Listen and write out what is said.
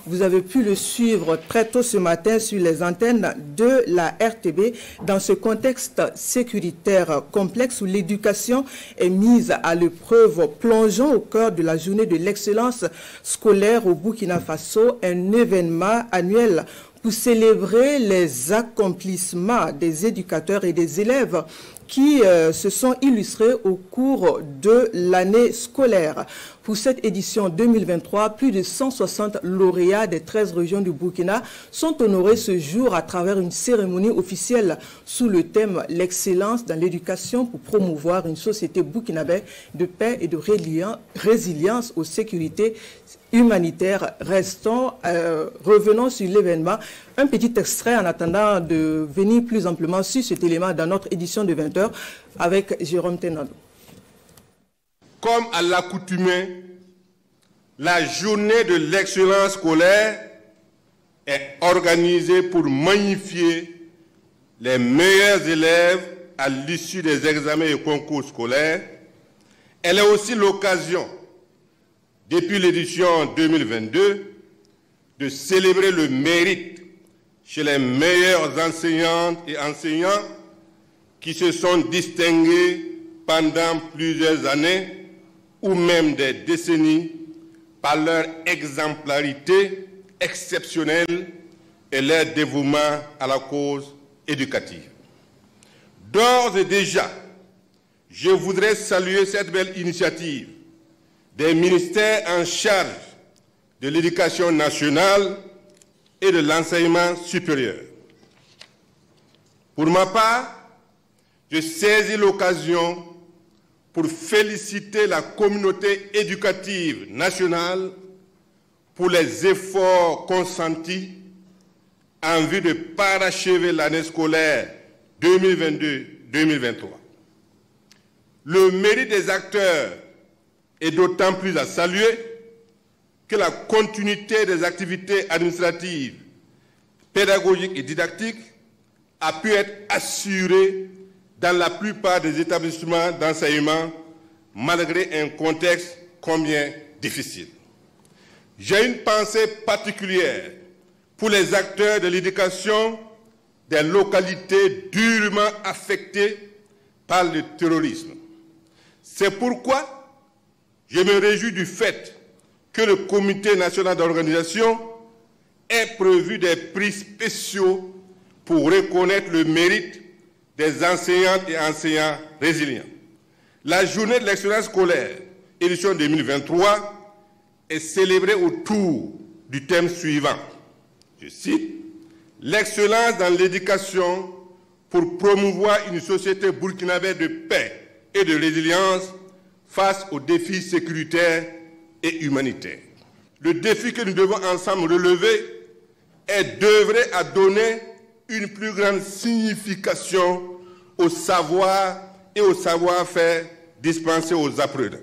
Vous avez pu le suivre très tôt ce matin sur les antennes de la RTB dans ce contexte sécuritaire complexe où l'éducation est mise à l'épreuve, plongeant au cœur de la journée de l'excellence scolaire au Burkina Faso, un événement annuel pour célébrer les accomplissements des éducateurs et des élèves qui se sont illustrés au cours de l'année scolaire. Pour cette édition 2023, plus de 160 lauréats des 13 régions du Burkina sont honorés ce jour à travers une cérémonie officielle sous le thème « L'excellence dans l'éducation pour promouvoir une société burkinabé de paix et de résilience aux sécurités humanitaires ». Revenons sur l'événement. Un petit extrait en attendant de venir plus amplement sur cet élément dans notre édition de 20h avec Jérôme Tenado. Comme à l'accoutumée, la journée de l'excellence scolaire est organisée pour magnifier les meilleurs élèves à l'issue des examens et concours scolaires. Elle est aussi l'occasion, depuis l'édition 2022, de célébrer le mérite chez les meilleures enseignantes et enseignants qui se sont distingués pendant plusieurs années ou même des décennies par leur exemplarité exceptionnelle et leur dévouement à la cause éducative. D'ores et déjà, je voudrais saluer cette belle initiative des ministères en charge de l'éducation nationale et de l'enseignement supérieur. Pour ma part, je saisis l'occasion pour féliciter la communauté éducative nationale pour les efforts consentis en vue de parachever l'année scolaire 2022-2023. Le mérite des acteurs est d'autant plus à saluer que la continuité des activités administratives, pédagogiques et didactiques a pu être assurée dans la plupart des établissements d'enseignement, malgré un contexte combien difficile. J'ai une pensée particulière pour les acteurs de l'éducation des localités durement affectées par le terrorisme. C'est pourquoi je me réjouis du fait que le Comité national d'organisation ait prévu des prix spéciaux pour reconnaître le mérite des enseignantes et enseignants résilients. La journée de l'excellence scolaire, édition 2023, est célébrée autour du thème suivant. Je cite, « L'excellence dans l'éducation pour promouvoir une société burkinabé de paix et de résilience face aux défis sécuritaires et humanitaires. » Le défi que nous devons ensemble relever est d'œuvrer à donner une plus grande signification au savoir et au savoir-faire dispensés aux apprenants.